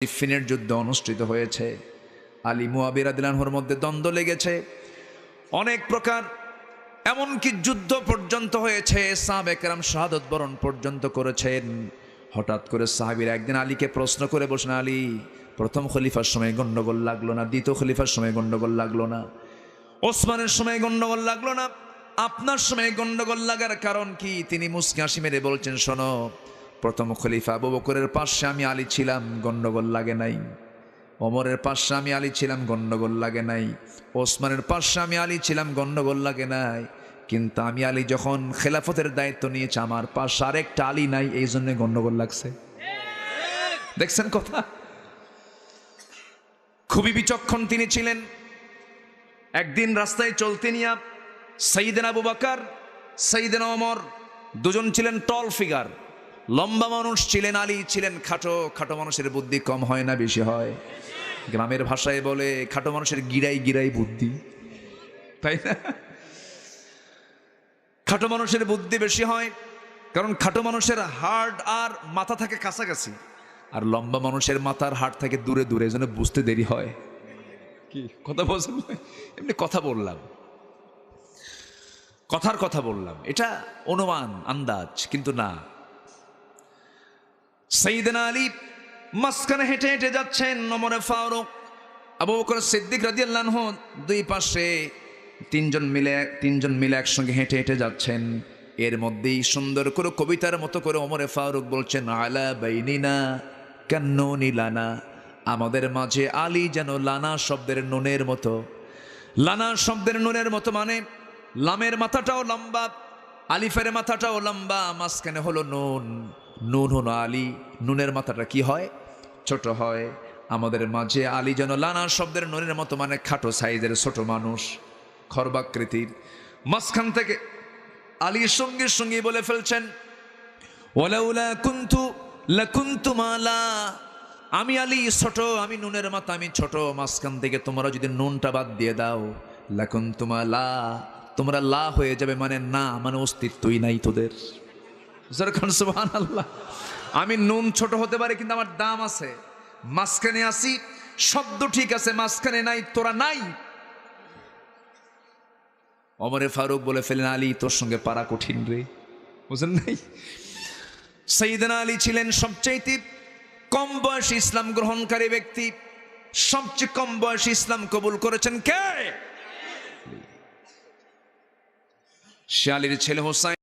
সিফিনের যুদ্ধ অনুষ্ঠিত হয়েছে। আলী মুয়াবিয়া রাদিয়াল্লাহু আনহুর মধ্যে দ্বন্দ্ব লেগেছে অনেক প্রকার, এমনকি যুদ্ধ পর্যন্ত হয়েছে, সাহাবায়ে কেরাম শাহাদাত বরণ পর্যন্ত করেছেন। হঠাৎ করে সাহাবীরা একদিন আলীকে প্রশ্ন করে বসেন, আলী, প্রথম খলিফার সময় গন্ডগোল লাগলো না? দ্বিতীয় খলিফার সময় গন্ডগোল লাগলো না? ওসমানের সময় গন্ডগোল লাগলো না? আপনার সময় গন্ডগোল লাগার কারণ কি? তিনি মুস্কি হাসি মেরে বলছেন, শোনো, প্রথম খলিফা আবু বকরের পাশে আমি আলী ছিলাম, গন্ডগোল লাগে নাই। ওমরের পাশে আমি আলী ছিলাম, গন্ডগোল লাগে নাই। ওসমানের পাশে আমি আলী ছিলাম, গন্ডগোল লাগে নাই। কিন্তু আমি আলী যখন খেলাফতের দায়িত্ব নিয়েছি, আমার পাশে আরেকটা আলী নাই, এই জন্য গন্ডগোল লাগছে। দেখছেন কথা? খুবই বিচক্ষণ তিনি ছিলেন। একদিন রাস্তায় চলতে নিয়ে সাইয়েদনা আবু বকর, সাইয়েদনা ওমর দুজন ছিলেন টল ফিগার, লম্বা মানুষ ছিলেন। আলী ছিলেন খাটো। খাটো মানুষের বুদ্ধি কম হয় না বেশি হয়? গ্রামের ভাষায় বলে খাটো মানুষের গিরাই গিরাই বুদ্ধি, তাই না? খাটো মানুষের বুদ্ধি বেশি হয়, কারণ খাটো মানুষের হাড় আর মাথা থাকে কাছাকাছি, আর লম্বা মানুষের মাথার হাড় থাকে দূরে দূরে, যেন বুঝতে দেরি হয়। কি কথা বলছেন? এমনি কথা বললাম, কথার কথা বললাম, এটা অনুমান আন্দাজ, কিন্তু না। সাইয়েদনা আলী মাঝখানে হেঁটে হেঁটে যাচ্ছেন, ওমর ফারুক, আবু বকর সিদ্দিক রাদিয়াল্লাহু আনহু দুই পাশে, তিনজন মিলে একসঙ্গে হেঁটে হেঁটে যাচ্ছেন। এর মধ্যেই সুন্দর করে কবিতার মতো করে ওমর ফারুক বলছেন, আলা বাইনিনা কান্নুনি লানা, আমাদের মাঝে আলী যেন লানা শব্দের নুনের মতো। লানা শব্দের নুনের মতো মানে লামের মাথাটাও লম্বা, আলিফের মাথাটাও লম্বা, মাঝখানে হলো নুন। নুন হলো আলী, নুনের মাথাটা কি হয়? ছোট হয়। আমাদের মাঝে আলী যেন লানা শব্দের নুনের মতো মানে খাটো সাইজের ছোট মানুষ, খর্বাকৃতির। মাঝখান থেকে আলী সঙ্গে সঙ্গে বলে ফেলছেন, ওয়ালাউলা কুনতু লাকুনতু মালা, আমি আলী ছোট, আমি নুনের মাথা, আমি ছোট, মাঝখান থেকে তোমরা যদি নুনটা বাদ দিয়ে দাও, লাকুনতু মালা, তোমরা লা হয়ে যাবে, মানে না, মানে অস্তিত্বই নাই তোদের। সুবহানাল্লাহ। আমি নুন ছোট হতে পারে, কিন্তু আমার দাম আছে। মাঝখানে আসি, শব্দ ঠিক আছে, মাঝখানে নাই, তোরা নাই। ওমরে ফারুক বলে ফেলেন, আলী, তোর সঙ্গে পারা কঠিন রে, বুঝেন নাই? সাইয়েদনা আলী ছিলেন সবচেয়ে কম বয়সী ইসলাম গ্রহণকারী ব্যক্তি। সবচেয়ে কম বয়সী ইসলাম কবুল করেছেন কে? সে আলীর ছেলে হোসাইন।